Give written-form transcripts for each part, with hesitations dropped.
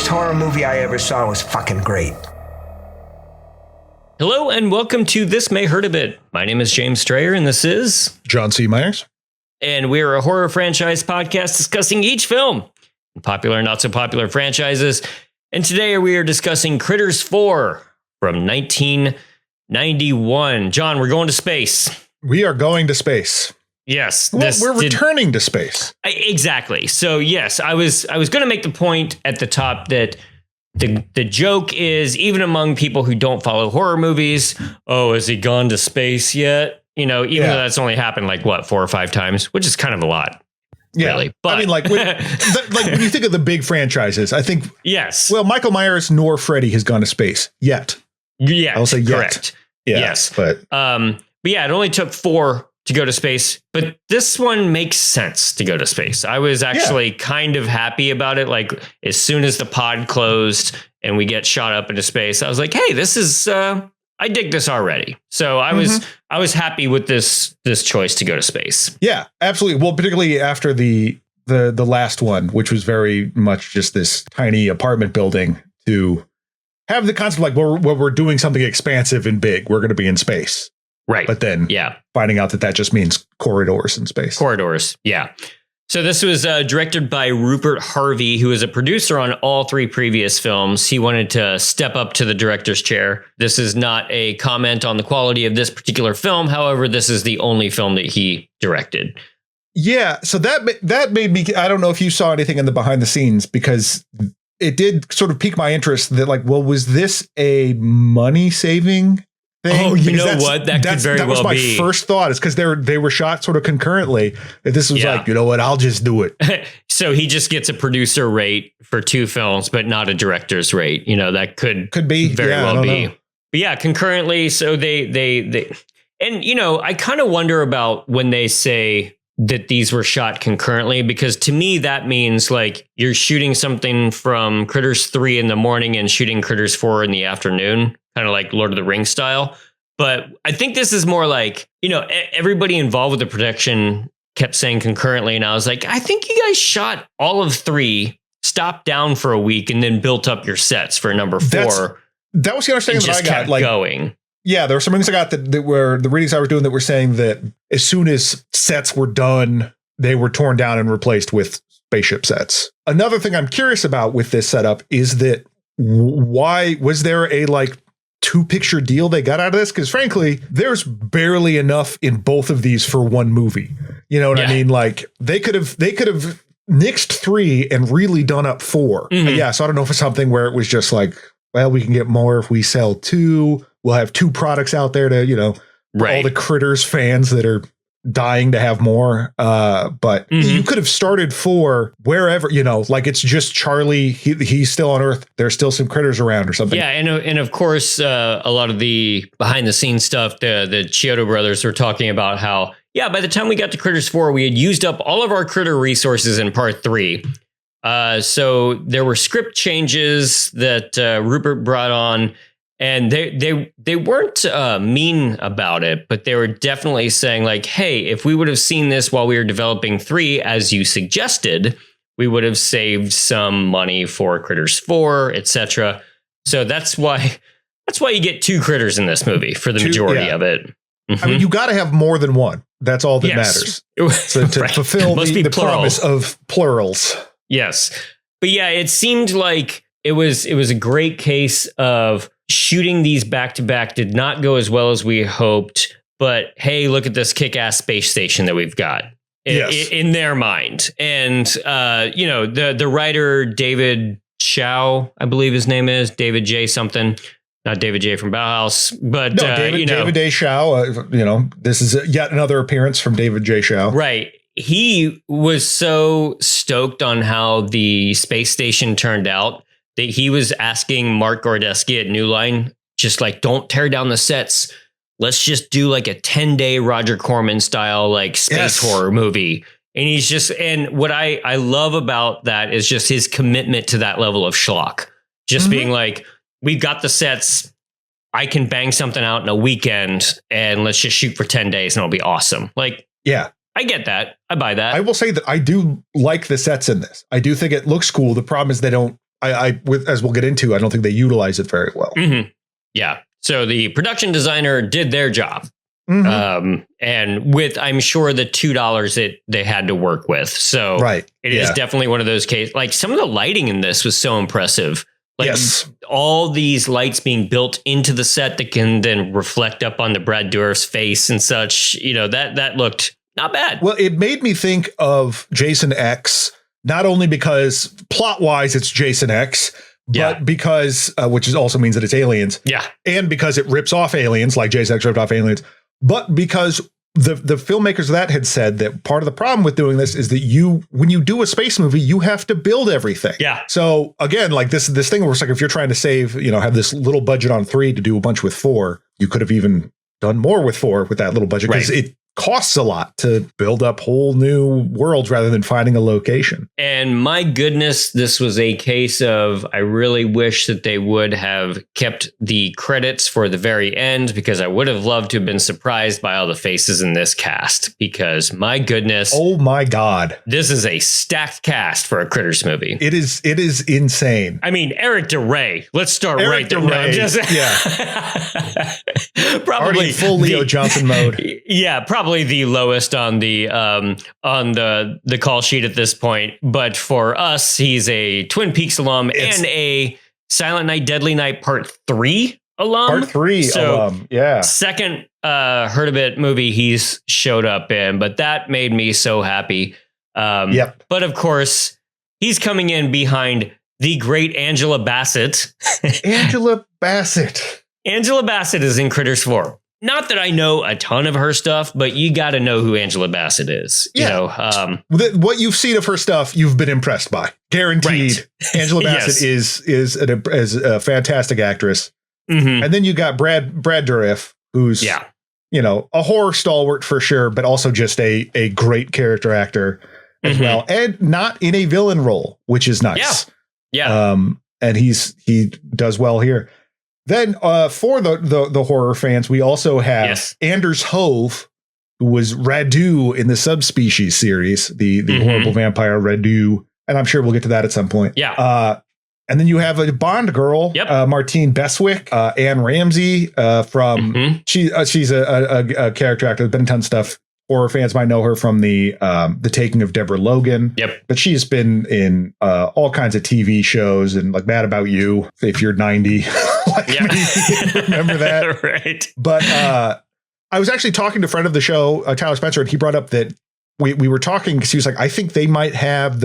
first horror movie I ever saw was fucking great. Hello and welcome to This May Hurt a Bit. My name is James Strayer and this is John C. Myers. And we are a horror franchise podcast discussing each film, popular and not so popular franchises. And today we are discussing Critters 4 from 1991. John, we're going to space. We are going to space. Yes. We're returning to space. Exactly. So yes, I was going to make the point at the top that the joke is, even among people who don't follow horror movies, oh, has he gone to space yet? You know, even though that's only happened like 4 or 5 times, which is kind of a lot. Yeah. Really. But I mean, when you think of the big franchises, I think, yes. Well, Michael Myers nor Freddy has gone to space yet. Yeah. I'll say yet. Correct. Yeah, yes. But yeah, it only took 4 to go to space, but this one makes sense to go to space. I was actually kind of happy about it. Like, as soon as the pod closed and we get shot up into space, I was like, hey, this is, I dig this already. So I was happy with this choice to go to space. Yeah, absolutely. Well, particularly after the last one, which was very much just this tiny apartment building, to have the concept like, we're doing something expansive and big. We're going to be in space. Right. But then finding out that just means corridors in space. Corridors. Yeah. So this was directed by Rupert Harvey, who is a producer on all 3 previous films. He wanted to step up to the director's chair. This is not a comment on the quality of this particular film. However, this is the only film that he directed. Yeah. So that made me, I don't know if you saw anything in the behind the scenes, because it did sort of pique my interest that, like, well, was this a money saving thing? Oh, you know what? That could very well be. That was my first thought, is because they were shot sort of concurrently. That this was like, you know what? I'll just do it. So he just gets a producer rate for 2 films, but not a director's rate. You know, that could be very well be. But yeah, concurrently. So they and, you know, I kind of wonder about when they say that these were shot concurrently, because to me, that means like you're shooting something from Critters 3 in the morning and shooting Critters 4 in the afternoon. Kind of like Lord of the Rings style. But I think this is more like, you know, everybody involved with the production kept saying concurrently. And I was like, I think you guys shot all of 3, stopped down for a week, and then built up your sets for number 4. That was the understanding that I got. Like, going. Yeah, there were some things I got that were the readings I was doing that were saying that as soon as sets were done, they were torn down and replaced with spaceship sets. Another thing I'm curious about with this setup is that why was there a 2-picture deal they got out of this? Because frankly, there's barely enough in both of these for one movie. You know what I mean? Like, they could have nixed 3 and really done up 4. Yeah. So I don't know if it's something where it was just like, well, we can get more if we sell 2. We'll have 2 products out there to, you know, all the Critters fans that are dying to have more. But you could have started 4 wherever, you know, like it's just Charlie. He's still on Earth. There's still some critters around or something. Yeah. And of course, a lot of the behind the scenes stuff, the Chiodo brothers were talking about how, by the time we got to Critters 4, we had used up all of our critter resources in part 3. So there were script changes that Rupert brought on. And they weren't mean about it, but they were definitely saying like, hey, if we would have seen this while we were developing 3, as you suggested, we would have saved some money for Critters 4, etc. So that's why you get 2 critters in this movie for the majority of it. I mean, you got to have more than one. That's all that matters. So to fulfill the promise of plurals. Yes. But yeah, it seemed like it was a great case of shooting these back to back did not go as well as we hoped, but hey, look at this kick-ass space station that we've got in their mind. And, you know, the writer, David Chow, I believe his name is David J something, not David J from Bauhaus, but David J. Chow, you know, this is yet another appearance from David J. Chow. Right. He was so stoked on how the space station turned out that he was asking Mark Gordesky at New Line, just like, don't tear down the sets. Let's just do like a 10-day Roger Corman style, like space horror movie. And he's just, and what I love about that is just his commitment to that level of schlock. Just being like, we've got the sets. I can bang something out in a weekend and let's just shoot for 10 days and it'll be awesome. Like, yeah, I get that. I buy that. I will say that I do like the sets in this. I do think it looks cool. The problem is as we'll get into, I don't think they utilize it very well. Mm-hmm. Yeah. So the production designer did their job. Mm-hmm. And with, I'm sure, the $2 that they had to work with. So it is definitely one of those cases. Like, some of the lighting in this was so impressive. Like, all these lights being built into the set that can then reflect up on the Brad Dourif's face and such. You know, that looked not bad. Well, it made me think of Jason X, not only because plot wise it's Jason X, but because, which also means that it's aliens. Yeah. And because it rips off aliens, like Jason X ripped off aliens. But because the filmmakers of that had said that part of the problem with doing this is that when you do a space movie, you have to build everything. Yeah. So again, like this thing where it's like, if you're trying to save, have this little budget on 3 to do a bunch with 4, you could have even done more with 4 with that little budget, because it costs a lot to build up whole new worlds rather than finding a location. And my goodness, this was a case of, I really wish that they would have kept the credits for the very end, because I would have loved to have been surprised by all the faces in this cast, because my goodness. Oh my God. This is a stacked cast for a Critters movie. It is insane. I mean, Eric DeRay. Let's start right there. Probably already full Leo Johnson mode. Yeah, probably the lowest on the call sheet at this point. But for us, he's a Twin Peaks alum and a Silent Night, Deadly Night Part 3 alum. Part 3 alum, yeah. Second Heard of It movie he's showed up in, but that made me so happy. But of course, he's coming in behind the great Angela Bassett. Angela Bassett. Angela Bassett is in Critters 4. Not that I know a ton of her stuff, but you got to know who Angela Bassett is. You know, what you've seen of her stuff, you've been impressed by. Guaranteed. Right. Angela Bassett is a fantastic actress. Mm-hmm. And then you got Brad Dourif, who's a horror stalwart for sure, but also just a great character actor as well, and not in a villain role, which is nice. Yeah. And he does well here. Then for the horror fans, we also have Anders Hove, who was Radu in the Subspecies series, the horrible vampire Radu. And I'm sure we'll get to that at some point. Yeah. And then you have a Bond girl, Martine Beswick, Anne Ramsey from she's a character actor, been in tons of stuff. Horror fans might know her from the Taking of Deborah Logan. Yep. But she's been in all kinds of TV shows and like Mad About You, if you're 90. Like me, remember that? Right. But I was actually talking to a friend of the show, Tyler Spencer, and he brought up that we were talking because he was like, I think they might have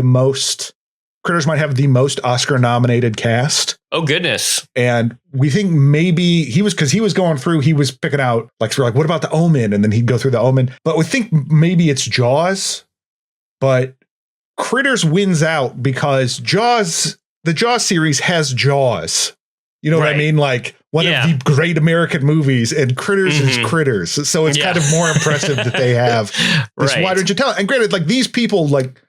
Critters might have the most Oscar nominated cast. Oh, goodness. And we think maybe he was going through, he was picking out like, so we're like, what about The Omen? And then he'd go through The Omen. But we think maybe it's Jaws, but Critters wins out because the Jaws series has Jaws. You know what I mean? Like one of the great American movies, and Critters is Critters. So it's kind of more impressive that they have this wider talent. And granted, like these people, like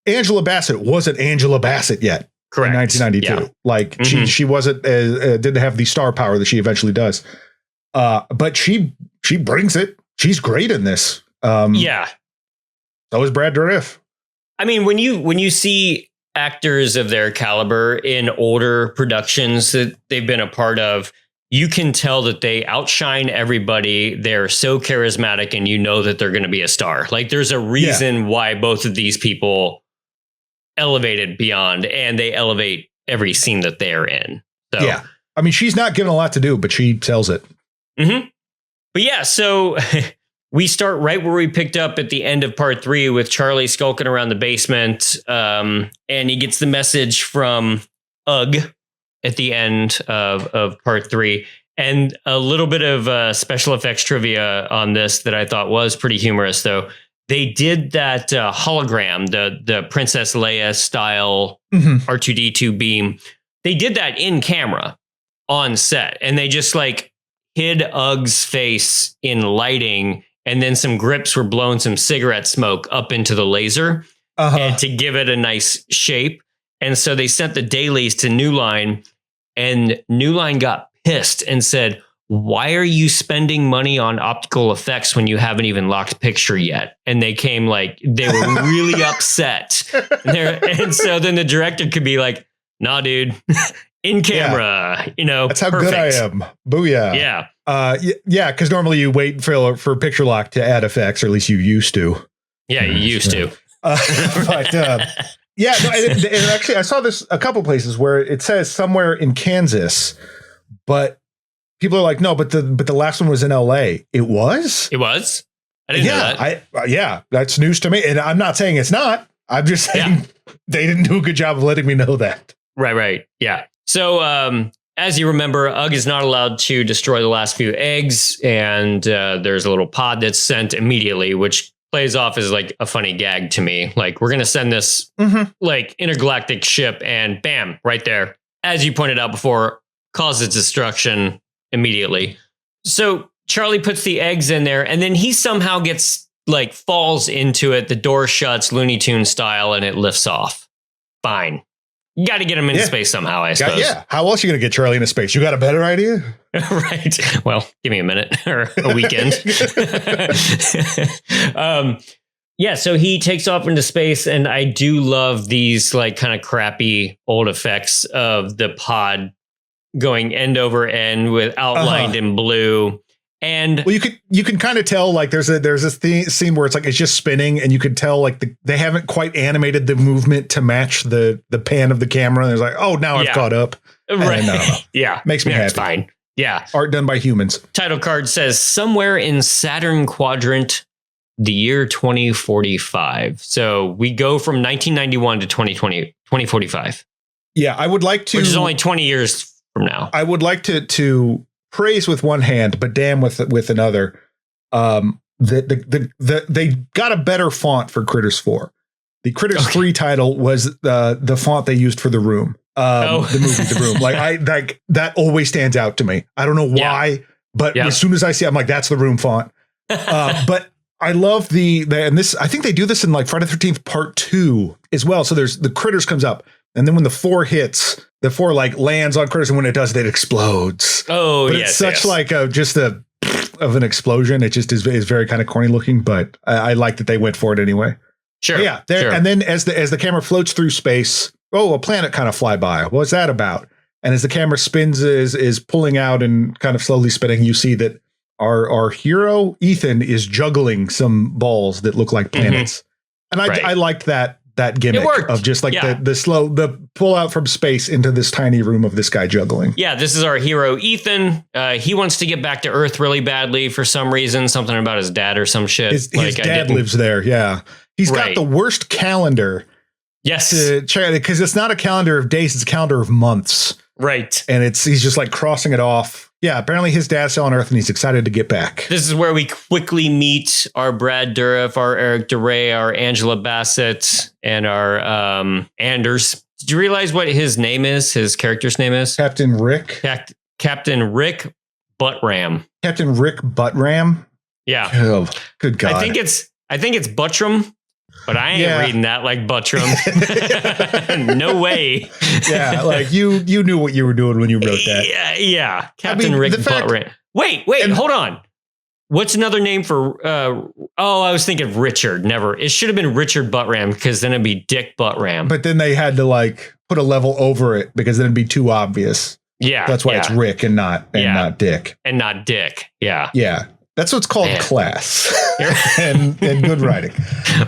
Angela Bassett wasn't Angela Bassett yet. Correct. In 1992. Yeah. Like she wasn't, didn't have the star power that she eventually does. But she brings it. She's great in this. So is Brad Dourif. I mean, when you see actors of their caliber in older productions that they've been a part of, you can tell that they outshine everybody. They're so charismatic, and you know that they're going to be a star. Like there's a reason why both of these people elevated beyond, and they elevate every scene that they're in. So yeah, I mean, she's not given a lot to do, but she sells it. Mm-hmm. But yeah, so we start right where we picked up at the end of part 3 with Charlie skulking around the basement. And he gets the message from Ugg at the end of part 3. And a little bit of special effects trivia on this that I thought was pretty humorous, though. They did that hologram, the Princess Leia style R2D2 beam. They did that in camera on set, and they just like hid Ugg's face in lighting. And then some grips were blowing some cigarette smoke up into the laser and to give it a nice shape. And so they sent the dailies to New Line, and New Line got pissed and said, why are you spending money on optical effects when you haven't even locked picture yet? And they came like, they were really upset. And so then the director could be like, nah, dude. In camera, That's how perfect. good I am. Booyah. Yeah. Because normally you wait for picture lock to add effects, or at least you used to. Yeah, you used to. Yeah, no, and actually I saw this a couple places where it says somewhere in Kansas, but people are like, no, but the last one was in LA. It was? It was? I didn't know that. That's news to me. And I'm not saying it's not. I'm just saying they didn't do a good job of letting me know that. Right. Yeah. So, as you remember, Ugg is not allowed to destroy the last few eggs, and there's a little pod that's sent immediately, which plays off as like a funny gag to me. Like, we're going to send this like intergalactic ship, and bam, right there. As you pointed out before, causes destruction immediately. So Charlie puts the eggs in there, and then he somehow gets like falls into it. The door shuts Looney Tunes style, and it lifts off. Fine. You got to get him into space somehow, I suppose. Yeah. How else are you going to get Charlie into space? You got a better idea? Right. Well, give me a minute or a weekend. So he takes off into space, and I do love these like kind of crappy old effects of the pod going end over end with outlined in blue. And well, you can kind of tell like there's this scene where it's just spinning, and you can tell like they haven't quite animated the movement to match the pan of the camera. And there's like, oh, now I've caught up. Right. And, makes me happy. It's fine. Yeah. Art done by humans. Title card says somewhere in Saturn quadrant, the year 2045. So we go from 1991 to 2045. Yeah, I would like to, which is only 20 years from now. I would like to praise with one hand, but damn with another. They got a better font for Critters 4. The Critters 3 title was the font they used for The Room. The movie The Room. Like that always stands out to me. I don't know why, but as soon as I see it, I'm like, that's The Room font. But I love and this, I think they do this in like Friday the 13th Part 2 as well. So there's the Critters comes up, and then when the 4 hits, the 4 like lands on Critters, and when it does, it explodes. Oh, but it's such like just of an explosion. It just is very kind of corny looking, but I like that they went for it anyway. Sure. But and then as the camera floats through space, a planet kind of fly by. What's that about? And as the camera spins, is pulling out and kind of slowly spinning, you see that our hero Ethan is juggling some balls that look like planets, and I liked that gimmick of just like the pull out from space into this tiny room of this guy juggling. Yeah, this is our hero Ethan. He wants to get back to Earth really badly for some reason. Something about his dad or some shit. His dad lives there. Yeah, he's got the worst calendar. Yes, because it's not a calendar of days; it's a calendar of months. Right, and he's just like crossing it off. Yeah, apparently his dad's still on Earth, and he's excited to get back. This is where we quickly meet our Brad Dourif, our Eric DeRay, our Angela Bassett, and our Anders. Did you realize what his name is? His character's name is Captain Rick. Captain Rick Buttram. Captain Rick Buttram. Yeah. Oh, good God. I think it's Buttram. But I ain't reading that like Buttram. No way. Yeah, like you knew what you were doing when you wrote that. Yeah. Captain Rick Buttram. Wait, hold on. What's another name for I was thinking Richard. Never. It should have been Richard Buttram, because then it'd be Dick Buttram. But then they had to like put a level over it, because then it'd be too obvious. Yeah. That's why it's Rick and not Dick. And not Dick. Yeah. Yeah. That's what's called class and good writing.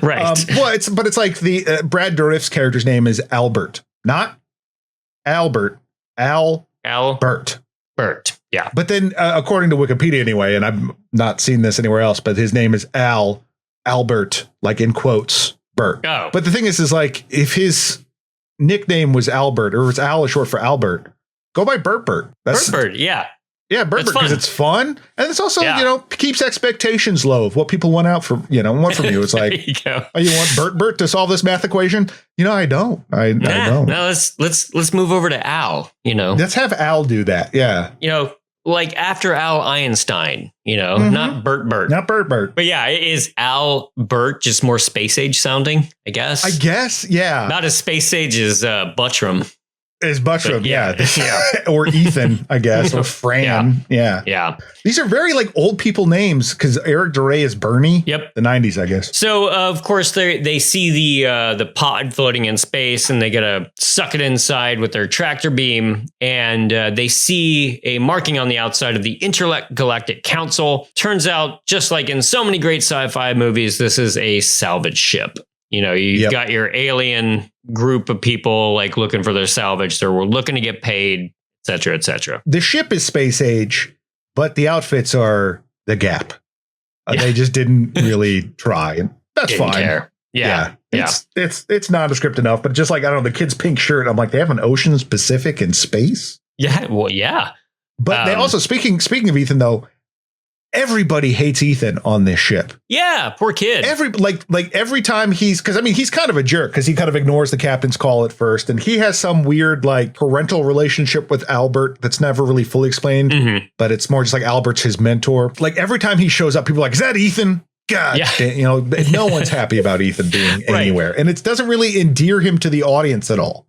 Right. It's like the Brad Dourif's character's name is Albert, not Albert. Albert. Bert. Yeah. But then according to Wikipedia anyway, and I've not seen this anywhere else, but his name is Albert, like in quotes, Bert. Oh. But the thing is like if his nickname was Albert, or it's Al is short for Albert, go by Bert. That's Bert. Yeah. Yeah, Bert, because it's fun, and it's also keeps expectations low of what people want from you. It's like, you go. Oh, you want Bert to solve this math equation? I don't. I don't. No, let's move over to Al. Let's have Al do that. Yeah. Like after Al Einstein. Not Bert. Not Bert. But yeah, is Al Bert just more space age sounding? I guess. Yeah. Not as space age as Buttram. Is Buttram, yeah. Or Ethan, I guess, or Fran. Yeah. These are very like old people names because Eric Duray is Bernie. Yep. The 90s, I guess. So, of course, they see the pod floating in space and they got to suck it inside with their tractor beam. And they see a marking on the outside of the Intergalactic Council. Turns out, just like in so many great sci-fi movies, this is a salvage ship. You know, you've got your alien group of people like looking for their salvage. So we're looking to get paid, et cetera, et cetera. The ship is space age, but the outfits are the Gap. They just didn't really try. And that's Didn't fine. care. Yeah. It's nondescript enough, but just like, I don't know, the kid's pink shirt. I'm like, they have an Oceans Pacific in space. Yeah. Well, yeah. But they also, speaking of Ethan, though, everybody hates Ethan on this ship. Yeah, poor kid. Every time he's kind of a jerk because he kind of ignores the captain's call at first, and he has some weird like parental relationship with Albert that's never really fully explained, but it's more just like Albert's his mentor. Like every time he shows up, people are like, is that Ethan? God, you know, no one's happy about Ethan being anywhere, and it doesn't really endear him to the audience at all.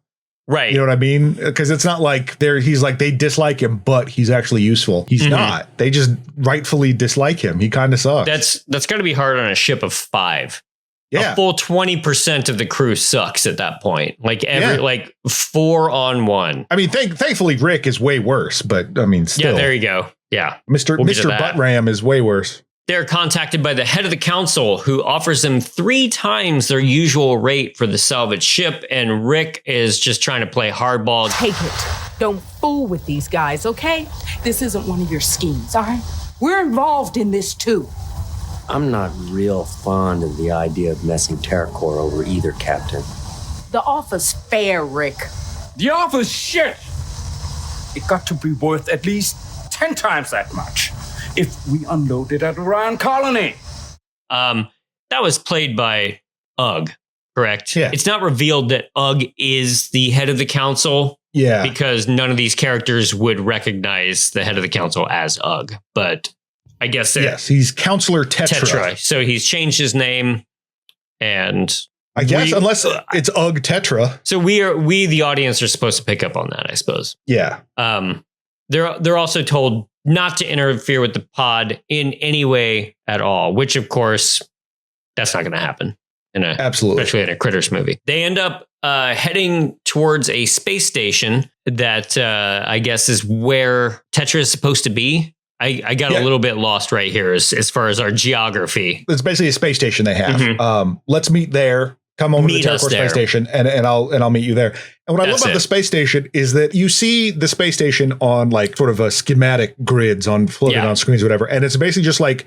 Right. You know what I mean? Because it's not like he's like they dislike him, but he's actually useful. He's not. They just rightfully dislike him. He kind of sucks. That's got to be hard on a ship of 5. Yeah. A full 20% of the crew sucks at that point. Like like 4 on 1. I mean, thankfully Rick is way worse, but I mean, still. Yeah, there you go. Yeah. Mr. Buttram is way worse. They're contacted by the head of the council, who offers them 3 times their usual rate for the salvage ship. And Rick is just trying to play hardball. Take it. Don't fool with these guys, okay? This isn't one of your schemes, all right? We're involved in this, too. I'm not real fond of the idea of messing TerraCore over either, Captain. The offer's fair, Rick. The offer's shit. It got to be worth at least 10 times that much if we unloaded at Orion Colony. That was played by Ugg, correct? Yeah. It's not revealed that Ugg is the head of the council. Yeah. Because none of these characters would recognize the head of the council as Ugg. But I guess yes, he's Counselor Tetra. So he's changed his name, and I guess unless it's Ugg Tetra. So we the audience are supposed to pick up on that, I suppose. Yeah. They're also told not to interfere with the pod in any way at all, which of course that's not going to happen especially in a Critters movie. They end up heading towards a space station that I guess is where Tetra is supposed to be. I got a little bit lost right here as far as our geography. It's basically a space station they have. Let's meet there. Come over to the TerraCore space station, and I'll meet you there. And what I love about the space station is that you see the space station on like sort of a schematic grids on floating on screens, or whatever. And it's basically just like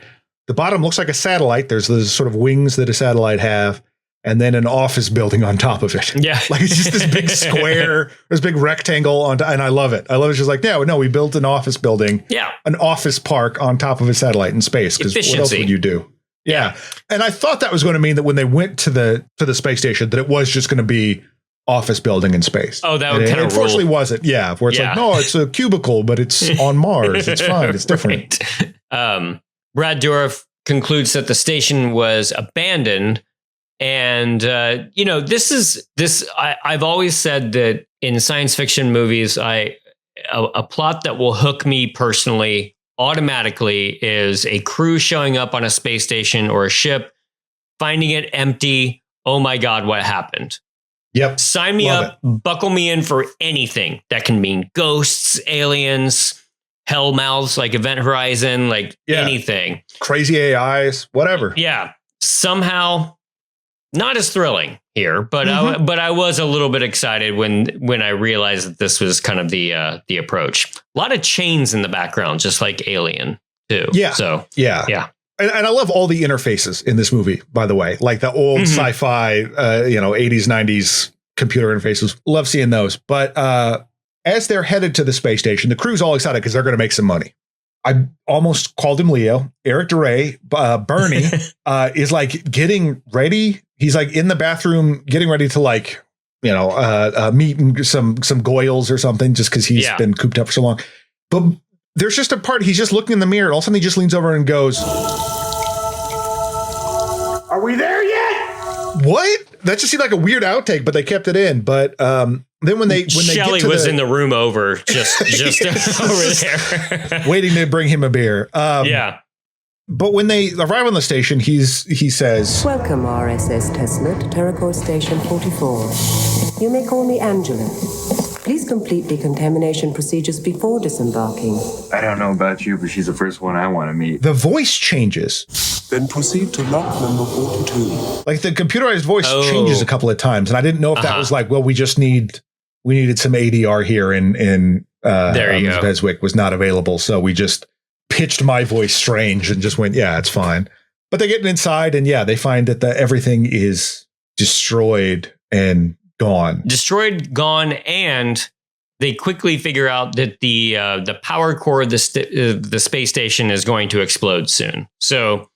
the bottom looks like a satellite. There's those sort of wings that a satellite have, and then an office building on top of it. Yeah, like it's just this big square, this big rectangle and I love it. I love it. It's just like, no, we built an office building, an office park on top of a satellite in space. Because what else would you do? Yeah. And I thought that was going to mean that when they went to the space station, that it was just going to be office building in space. Oh, that would kind of unfortunately wasn't. Yeah. Where it's like, no, it's a cubicle, but it's on Mars. It's fine. It's different. Right. Brad Dourif concludes that the station was abandoned. And, I've always said that in science fiction movies, a plot that will hook me personally automatically is a crew showing up on a space station or a ship, finding it empty. Oh my God, what happened? Yep. Sign me up, buckle me in for anything. That can mean ghosts, aliens, hellmouths, like Event Horizon, like anything. Crazy AIs, whatever. Yeah. Somehow not as thrilling here, but I was a little bit excited when I realized that this was kind of the approach. A lot of chains in the background, just like Alien too. Yeah. So yeah. And I love all the interfaces in this movie, by the way, like the old sci-fi, 80s, 90s computer interfaces. Love seeing those. But as they're headed to the space station, the crew's all excited because they're going to make some money. I almost called him Leo. Eric Duray, Bernie, is like getting ready. He's like in the bathroom getting ready to meet some goyles or something just because he's been cooped up for so long. But there's just a part, he's just looking in the mirror. And all of a sudden he just leans over and goes, "Are we there yet?" What? That just seemed like a weird outtake, but they kept it in. But Then when they Shelley get to was in the room over, just over there, waiting to bring him a beer. yeah. But when they arrive on the station, he says, Welcome, RSS Tesla, to Terracor Station 44. You may call me Angela. Please complete decontamination procedures before disembarking. I don't know about you, but she's the first one I want to meet. the voice changes. Then proceed to lock number 42. Like the computerized voice changes a couple of times. And I didn't know if that was like, well, we needed some ADR here and There you go. Beswick was not available. So we just pitched my voice strange and just went, yeah, it's fine. But they get inside and they find that everything is destroyed and gone. Destroyed, gone, and they quickly figure out that the power core of the space station is going to explode soon. So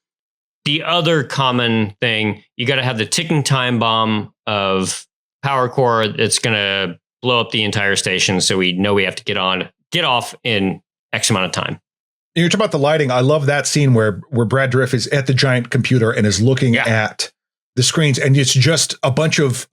the other common thing, you got to have the ticking time bomb of power core that's going to blow up the entire station. So we know we have to get off in X amount of time. You're talking about the lighting. I love that scene where Brad Dourif is at the giant computer and is looking at the screens, and it's just a bunch of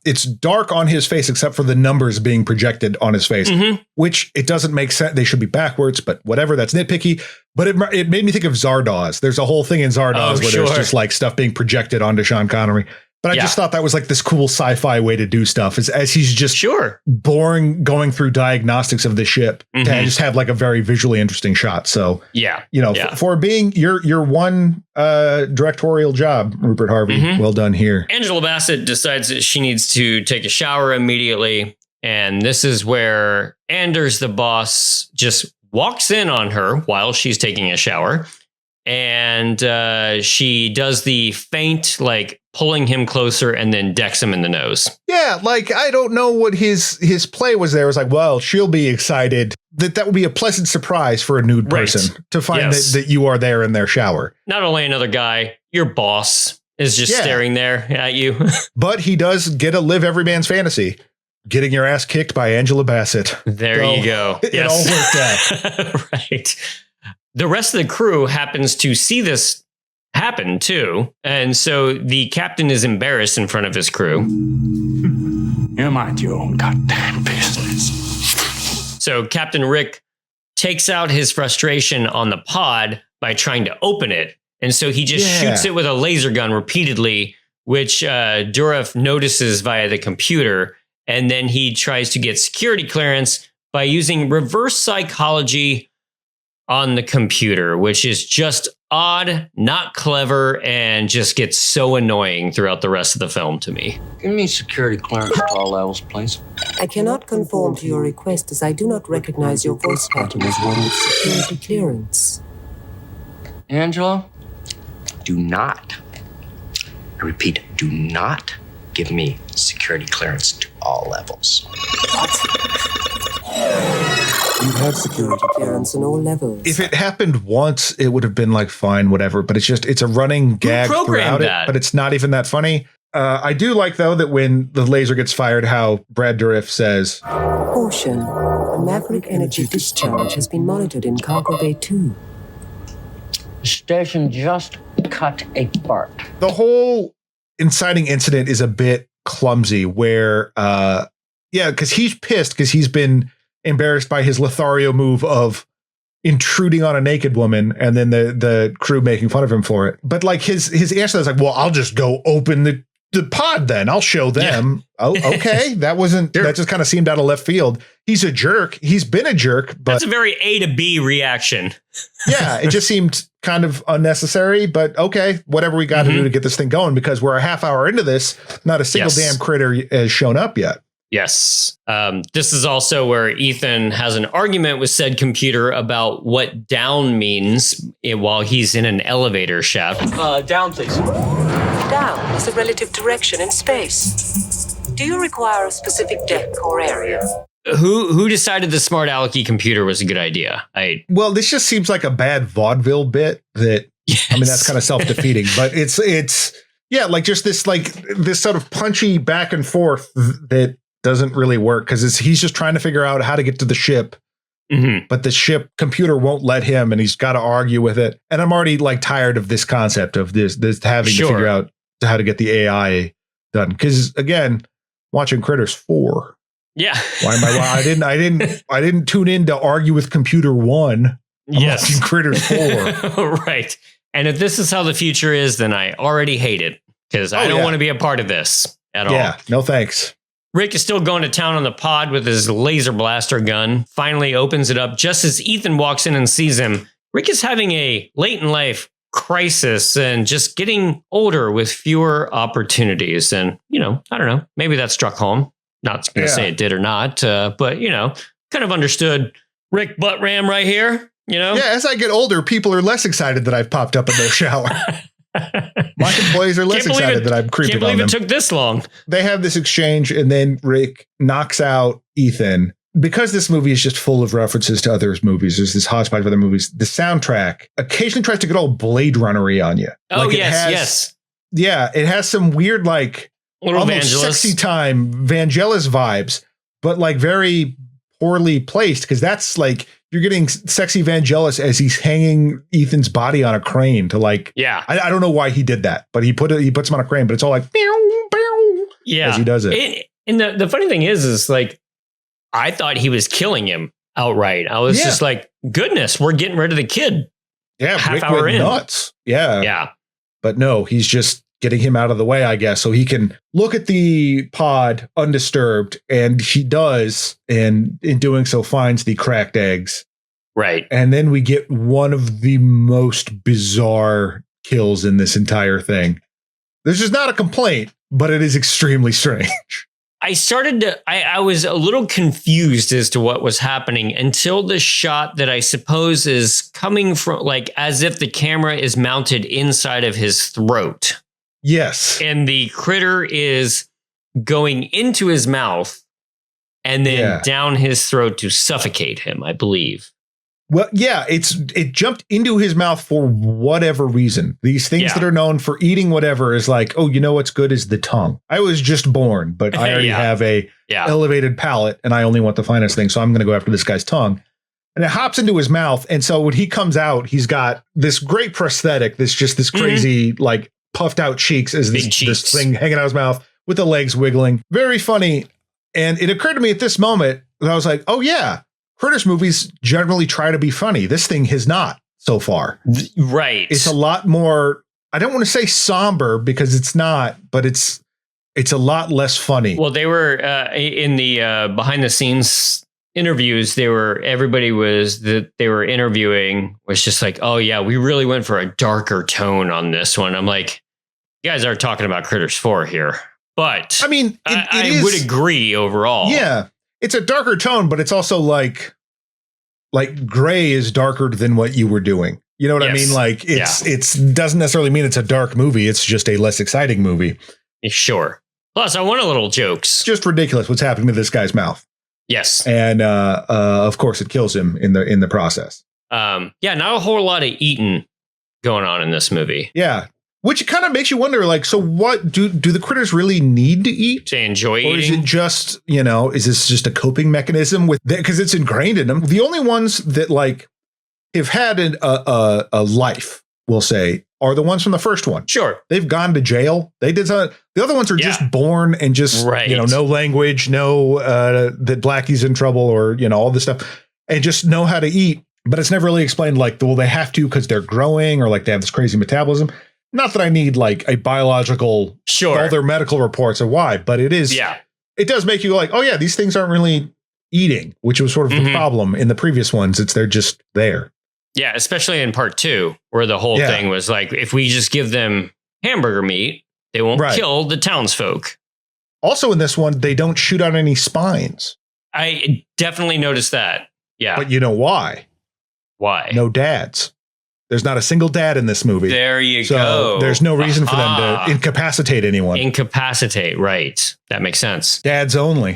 it's dark on his face except for the numbers being projected on his face, which it doesn't make sense. They should be backwards, but whatever. That's nitpicky. But it made me think of Zardoz. There's a whole thing in Zardoz where there's just like stuff being projected onto Sean Connery. But I just thought that was like this cool sci-fi way to do stuff as he's just boring going through diagnostics of the ship to just have like a very visually interesting shot. So, for being your one directorial job, Rupert Harvey, well done here. Angela Bassett decides that she needs to take a shower immediately. And this is where Anders, the boss, just walks in on her while she's taking a shower. And she does the feint, like pulling him closer and then decks him in the nose. Yeah, like I don't know what his play was there. It was like, well, she'll be excited. That would be a pleasant surprise for a nude person to find that you are there in their shower. Not only another guy, your boss is just staring there at you. But he does get to live every man's fantasy. Getting your ass kicked by Angela Bassett. There you go. It all worked out. Right. The rest of the crew happens to see this happen too. And so the captain is embarrassed in front of his crew. You mind your own goddamn business. So Captain Rick takes out his frustration on the pod by trying to open it. And so he just shoots it with a laser gun repeatedly, which Dourif notices via the computer. And then he tries to get security clearance by using reverse psychology on the computer, which is just odd, not clever, and just gets so annoying throughout the rest of the film to me. Give me security clearance at all levels, please. I cannot conform to your request as I do not recognize your voice pattern as one with security clearance. Angela, do not, I repeat, do not give me security clearance to all levels. You have security clearance on all levels. If it happened once, it would have been like fine, whatever. But it's a running gag throughout it. But it's not even that funny. I do like though that when the laser gets fired, how Brad Dourif says, "Caution: a maverick energy discharge has been monitored in Cargo Bay 2. The station just cut apart." The whole inciting incident is a bit clumsy. Where, because he's pissed because he's been embarrassed by his Lothario move of intruding on a naked woman and then the crew making fun of him for it. But like his answer is like, well, I'll just go open the pod then. I'll show them. Yeah. Oh, okay. That just kind of seemed out of left field. He's a jerk. He's been a jerk. But that's a very A to B reaction. Yeah. It just seemed kind of unnecessary, but okay, whatever we got to do to get this thing going, because we're a half hour into this. Not a single damn critter has shown up yet. Yes. This is also where Ethan has an argument with said computer about what down means while he's in an elevator shaft. Down, please. Down is a relative direction in space. Do you require a specific deck or area? Who decided the smart alecky computer was a good idea? Well, this just seems like a bad vaudeville bit that, I mean, that's kind of self-defeating, but it's like just this sort of punchy back and forth that doesn't really work because he's just trying to figure out how to get to the ship, but the ship computer won't let him, and he's got to argue with it. And I'm already like tired of this concept of this having to figure out how to get the AI done. Because again, watching Critters 4, Yeah. I didn't tune in to argue with Computer One. I'm watching Critters 4. Right. And if this is how the future is, then I already hate it because I don't want to be a part of this at all. Yeah, no thanks. Rick is still going to town on the pod with his laser blaster gun, finally opens it up just as Ethan walks in and sees him. Rick is having a late in life crisis and just getting older with fewer opportunities. And, I don't know, maybe that struck home. Not going to say it did or not, but, kind of understood Rick butt ram right here, Yeah, as I get older, people are less excited that I've popped up in their shower. My employees are less excited that I'm creeping on them. Can't believe it took this long. They have this exchange and then Rick knocks out Ethan. Because this movie is just full of references to other movies, there's this hodgepodge of other movies, the soundtrack occasionally tries to get all Blade Runner-y on you. Oh, yes. Yeah, it has some weird, like, little almost Vangelis. Sexy Time Vangelis vibes, but like very poorly placed because that's like you're getting sexy Vangelis as he's hanging Ethan's body on a crane to like. Yeah, I don't know why he did that, but he puts him on a crane, but it's all like as he does it. And the funny thing is like I thought he was killing him outright. I was just like, goodness, we're getting rid of the kid. Yeah, half Rick hour went in. Nuts. Yeah, yeah, but no, he's just getting him out of the way, I guess, so he can look at the pod undisturbed, and he does, and in doing so finds the cracked eggs. Right. And then we get one of the most bizarre kills in this entire thing. This is not a complaint, but it is extremely strange. I was a little confused as to what was happening until the shot that I suppose is coming from, like, as if the camera is mounted inside of his throat. Yes. And the critter is going into his mouth and then down his throat to suffocate him, I believe. Well, yeah, it jumped into his mouth for whatever reason. These things that are known for eating whatever is like, oh, you know what's good is the tongue. I was just born, but I already have a elevated palate and I only want the finest thing. So I'm going to go after this guy's tongue. And it hops into his mouth. And so when he comes out, he's got this great prosthetic, this crazy, like, puffed out cheeks as this thing hanging out of his mouth with the legs wiggling. Very funny. And it occurred to me at this moment that I was like, oh yeah, Critters movies generally try to be funny. This thing has not so far. Right. It's a lot more, I don't want to say somber because it's not, but it's a lot less funny. Well, they were in the behind the scenes interviews, everybody that they were interviewing was just like, oh yeah, we really went for a darker tone on this one. I'm like, you guys are talking about Critters 4 here, but I mean, I would agree overall. Yeah, it's a darker tone, but it's also like gray is darker than what you were doing. You know what I mean? Like it's doesn't necessarily mean it's a dark movie. It's just a less exciting movie. Sure. Plus, I want a little jokes. Just ridiculous what's happening to this guy's mouth. Yes, and of course it kills him in the process. Not a whole lot of eating going on in this movie. Yeah. Which kind of makes you wonder, like, so what do the critters really need to eat? To enjoy eating? Or is it just, is this just a coping mechanism with that? Because it's ingrained in them. The only ones that like have had a life, we'll say, are the ones from the first one. Sure. They've gone to jail. They did the other ones are just born and just, no language, no that Blackie's in trouble or, all this stuff and just know how to eat. But it's never really explained like, well, they have to because they're growing or like they have this crazy metabolism. Not that I need like a biological, all their medical reports of why, but it is, it does make you like, oh yeah, these things aren't really eating, which was sort of the problem in the previous ones. They're just there. Yeah, especially in part 2, where the whole thing was like, if we just give them hamburger meat, they won't kill the townsfolk. Also in this one, they don't shoot out any spines. I definitely noticed that. Yeah. But you know why? Why? No dads. There's not a single dad in this movie. There you so go. There's no reason for them to incapacitate anyone. Incapacitate, right. That makes sense. Dads only.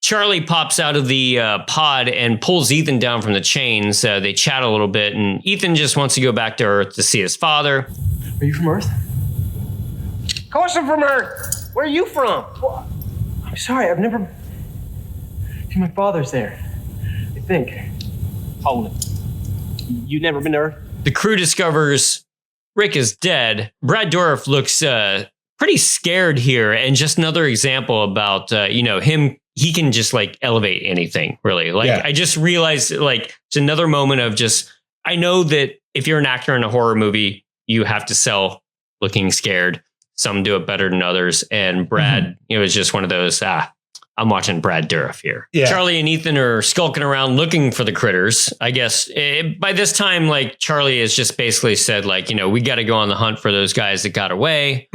Charlie pops out of the pod and pulls Ethan down from the chains. They chat a little bit, and Ethan just wants to go back to Earth to see his father. Are you from Earth? Of course I'm from Earth. Where are you from? Well, I'm sorry, I've never... My father's there, I think. Hold it. You've never been to Earth? The crew discovers Rick is dead. Brad Dourif looks pretty scared here, and just another example about him he can just like elevate anything, really. Like, I just realized, like, it's another moment of just, I know that if you're an actor in a horror movie, you have to sell looking scared. Some do it better than others. And Brad, it was just one of those, I'm watching Brad Dourif here. Yeah. Charlie and Ethan are skulking around looking for the critters. I guess by this time, like, Charlie has just basically said, like, we got to go on the hunt for those guys that got away.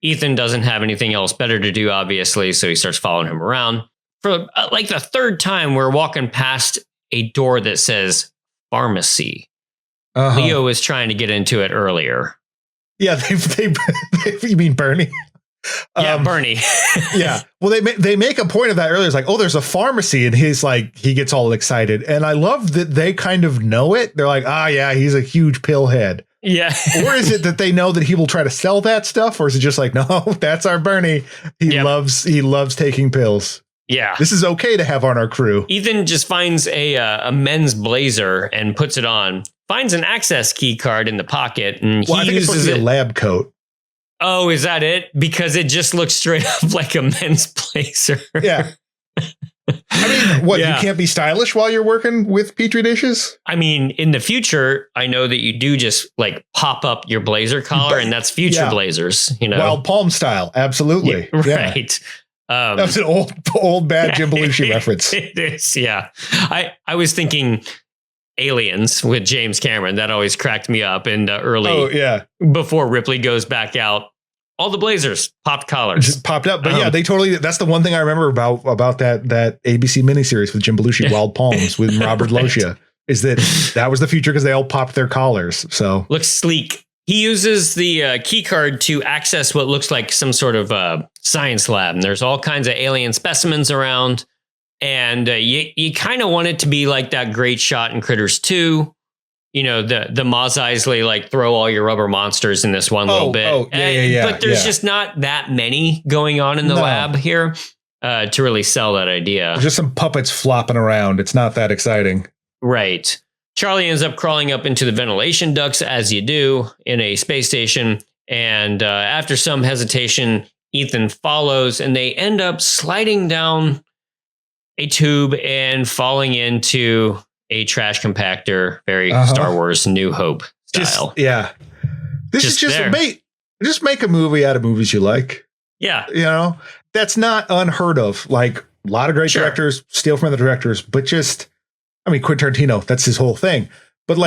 Ethan doesn't have anything else better to do, obviously. So he starts following him around. For like the third time, we're walking past a door that says pharmacy. Leo was trying to get into it earlier. Yeah, they you mean Bernie? Yeah, Bernie. Yeah. Well, they make a point of that earlier. It's like, oh, there's a pharmacy. And he's like, he gets all excited. And I love that they kind of know it. They're like, yeah, he's a huge pill head. Yeah. Or is it that they know that he will try to sell that stuff? Or is it just like, no, that's our Bernie. He loves taking pills. Yeah. This is okay to have on our crew. Ethan just finds a men's blazer and puts it on, finds an access key card in the pocket, and I think it's supposed to be a lab coat. Oh, is that it? Because it just looks straight up like a men's blazer. Yeah. I mean, you can't be stylish while you're working with Petri dishes? I mean, in the future, I know that you do just like pop up your blazer collar, and that's future blazers, Wild Palm style. Absolutely. Yeah, right. That was an old bad Jim Belushi reference. It is, yeah. I was thinking Aliens with James Cameron. That always cracked me up. And before Ripley goes back out, all the blazers popped collars. Just popped up. But they totally, that's the one thing I remember about that ABC miniseries with Jim Belushi, Wild Palms with Robert Loggia, is that was the future because they all popped their collars. So looks sleek. He uses the key card to access what looks like some sort of science lab. And there's all kinds of alien specimens around. And you kind of want it to be like that great shot in Critters 2. The Mos Eisley, like, throw all your rubber monsters in this one little bit. But there's just not that many going on in the lab here to really sell that idea. Just some puppets flopping around. It's not that exciting. Right. Charlie ends up crawling up into the ventilation ducts, as you do in a space station. And after some hesitation, Ethan follows, and they end up sliding down a tube and falling into a trash compactor. Very Star Wars New Hope style. This is just make a movie out of movies you like. Yeah. That's not unheard of. Like, a lot of great directors steal from other directors, but Quentin Tarantino, that's his whole thing. But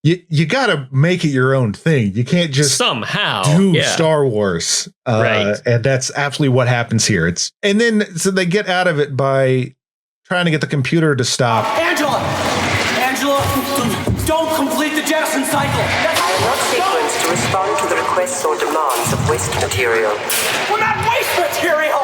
you got to make it your own thing. You can't just somehow do Star Wars. Right. And that's absolutely what happens here. So they get out of it by trying to get the computer to stop. Angela, don't complete the Jackson cycle. I am not sequenced to respond to the requests or demands of waste material. We're not waste material.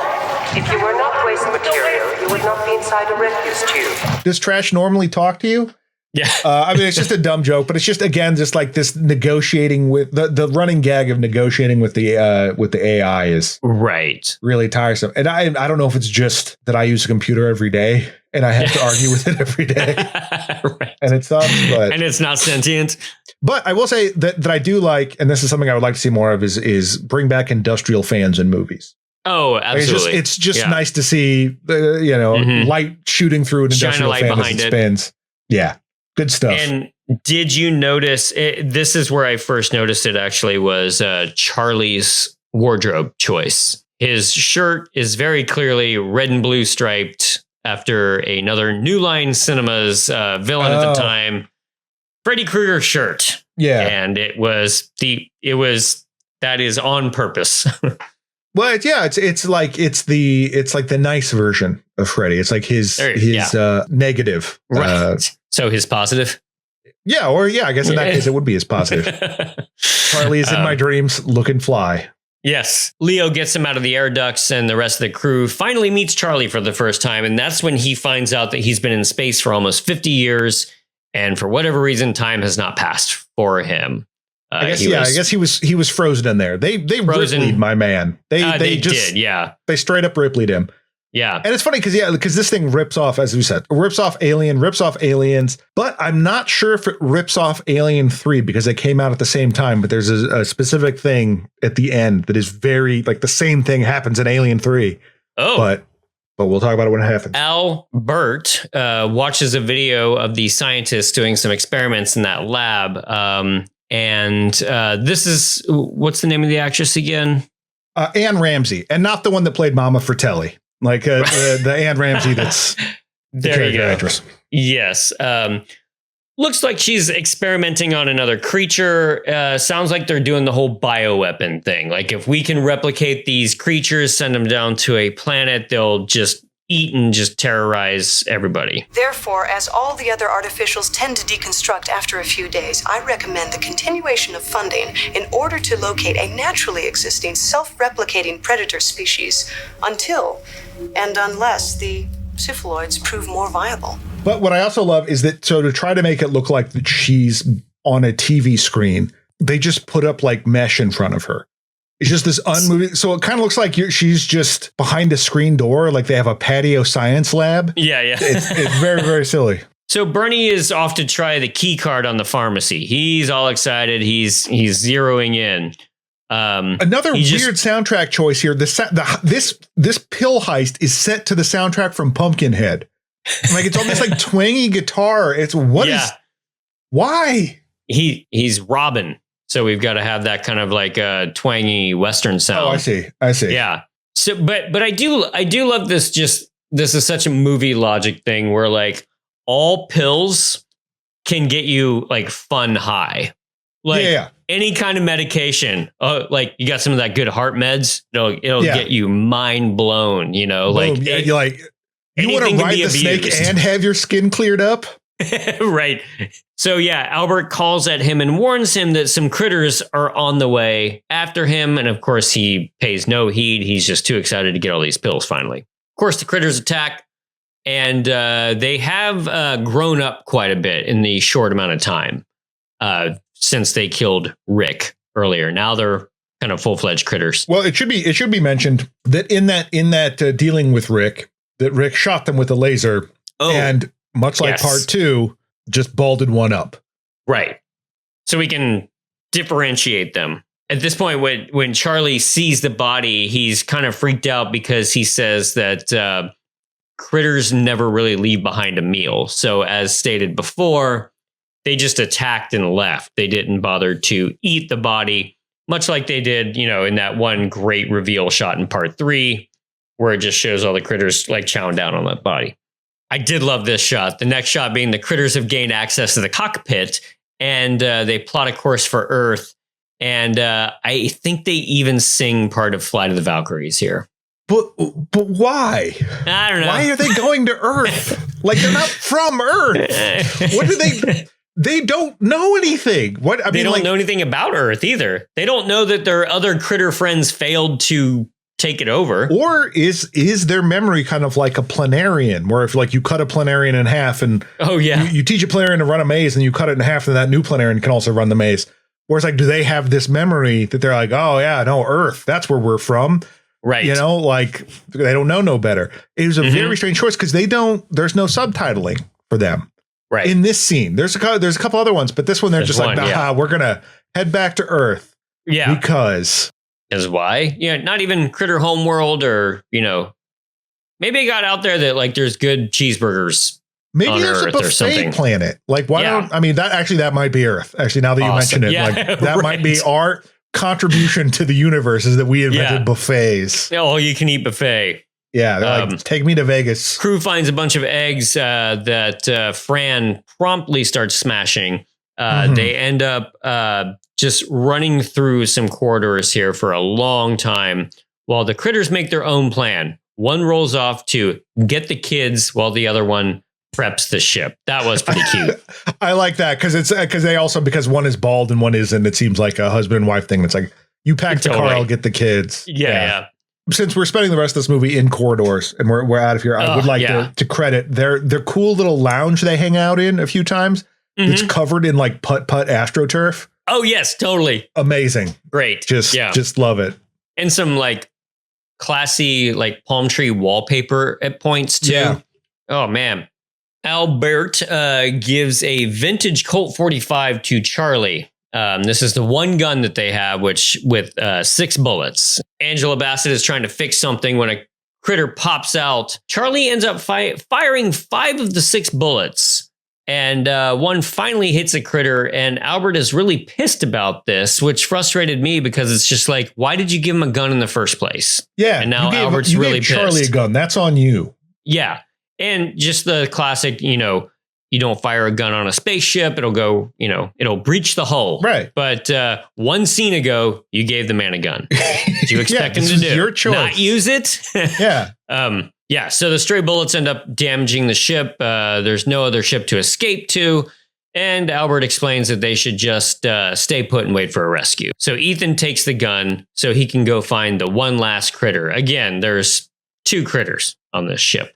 If you were not waste material, you would not be inside a refuse tube. Does trash normally talk to you? Yeah. It's just a dumb joke, but it's just, again, just like this negotiating with the running gag of negotiating with the AI is right. Really tiresome. And I don't know if it's just that I use a computer every day and I have to argue with it every day. Right. And it sucks, and it's not sentient. But I will say that I do like, and this is something I would like to see more of, is bring back industrial fans in movies. Oh, absolutely. It's just nice to see, light shooting through an industrial fan as it spins. Yeah. Good stuff. And did you notice, this is where I first noticed it actually, was Charlie's wardrobe choice. His shirt is very clearly red and blue striped after another New Line Cinemas villain at the time, Freddy Krueger shirt. Yeah. And that is on purpose. Well, it's like the nice version of Freddy. It's like his negative. Right. So his positive. Yeah. Or I guess in that case, it would be his positive. Charlie is in my dreams looking fly. Yes. Leo gets him out of the air ducts, and the rest of the crew finally meets Charlie for the first time. And that's when he finds out that he's been in space for almost 50 years. And for whatever reason, time has not passed for him. I guess he was frozen in there. They Ripley'd my man. They straight up Ripley'd him. Yeah. And it's funny because this thing rips off, as we said, rips off Aliens, but I'm not sure if it rips off Alien 3 because they came out at the same time, but there's a specific thing at the end that is very, like, the same thing happens in Alien 3. Oh. But but we'll talk about it when it happens. Albert watches a video of the scientists doing some experiments in that lab. And this is, what's the name of the actress again? Anne Ramsey, and not the one that played Mama Fratelli, like the Anne Ramsey that's there you go. Actress. Yes. Looks like she's experimenting on another creature. Sounds like they're doing the whole bioweapon thing. Like if we can replicate these creatures, send them down to a planet, they'll just eat and just terrorize everybody. Therefore, as all the other artificials tend to deconstruct after a few days, I recommend the continuation of funding in order to locate a naturally existing self-replicating predator species until and unless the cephaloids prove more viable. But what I also love is that, so to try to make it look like that she's on a TV screen, they just put up like mesh in front of her. It's just this unmoving. So it kind of looks like she's just behind a screen door, like they have a patio science lab. Yeah. It's very, very silly. So Bernie is off to try the key card on the pharmacy. He's all excited. He's zeroing in. Another weird soundtrack choice here. This pill heist is set to the soundtrack from Pumpkinhead. Like it's on this like twangy guitar. It's why? He's Robin. So we've got to have that kind of like a twangy Western sound. Oh, I see. Yeah. So, but I do love this. This is such a movie logic thing where like all pills can get you like fun high. Like any kind of medication. Like you got some of that good heart meds. It'll get you mind blown. You know, like you're like you want to ride the snake and have your skin cleared up. Right. So Albert calls at him and warns him that some critters are on the way after him. And of course, he pays no heed. He's just too excited to get all these pills finally. Of course, the critters attack, and they have grown up quite a bit in the short amount of time since they killed Rick earlier. Now they're kind of full-fledged critters. Well, it should be mentioned that in that dealing with Rick, that Rick shot them with a laser, and much like part 2, just balded one up. Right. So we can differentiate them. At this point, when Charlie sees the body, he's kind of freaked out because he says that critters never really leave behind a meal. So as stated before, they just attacked and left. They didn't bother to eat the body, much like they did, in that one great reveal shot in part 3, where it just shows all the critters like chowing down on that body. I did love this shot. The next shot being the critters have gained access to the cockpit and they plot a course for Earth. And I think they even sing part of Flight of the Valkyries here. But why? I don't know. Why are they going to Earth? Like they're not from Earth. What do they? They don't know anything. They don't know anything about Earth either. They don't know that their other critter friends failed to take it over. Or is their memory kind of like a planarian, where if like you cut a planarian in half and you teach a planarian to run a maze and you cut it in half and that new planarian can also run the maze. Whereas like, do they have this memory that they're like, oh yeah, no, Earth, that's where we're from. Right. Like they don't know no better. It was a very strange choice because there's no subtitling for them. Right. In this scene, there's a couple other ones, but this one, there's just like, we're going to head back to Earth. Yeah. Because why? Not even Critter Homeworld or, maybe it got out there that like there's good cheeseburgers. Maybe there's a buffet planet. Like, why don't, that might be Earth. Actually, now that you mention it, like that might be our contribution to the universe is that we invented buffets. Oh, you can eat buffet. Yeah. They're like, take me to Vegas. Crew finds a bunch of eggs that Fran promptly starts smashing. They end up just running through some corridors here for a long time while the critters make their own plan. One rolls off to get the kids while the other one preps the ship. That was pretty cute. I like that because one is bald and one isn't. It seems like a husband and wife thing. It's like, you pack the car, I'll get the kids. Yeah. Since we're spending the rest of this movie in corridors and we're out of here, I would like to credit their cool little lounge they hang out in a few times. It's covered in like putt-putt AstroTurf. Oh yes, totally. Amazing. Great. Just love it. And some like classy like palm tree wallpaper at points too. Yeah. Oh man. Albert gives a vintage Colt 45 to Charlie. This is the one gun that they have, which with 6 bullets. Angela Bassett is trying to fix something when a critter pops out. Charlie ends up firing 5 of the 6 bullets. And one finally hits a critter, and Albert is really pissed about this, which frustrated me because it's just like, why did you give him a gun in the first place? Yeah, and now Albert's you really gave Charlie pissed. a gun. That's on you. Yeah, and just the classic, you don't fire a gun on a spaceship; it'll go, it'll breach the hull. Right. But one scene ago, you gave the man a gun. Did you expect him to do? Your choice. Not use it? Yeah. Yeah, so the stray bullets end up damaging the ship. There's no other ship to escape to. And Albert explains that they should just stay put and wait for a rescue. So Ethan takes the gun so he can go find the one last critter. Again, there's 2 critters on this ship.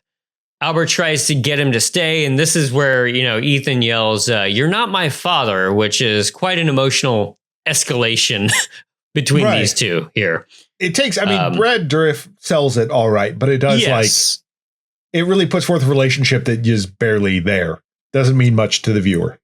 Albert tries to get him to stay. And this is where, Ethan yells, "You're not my father," which is quite an emotional escalation between these two here. It takes, Brad Dourif sells it all right, but it does it really puts forth a relationship that is barely there. Doesn't mean much to the viewer.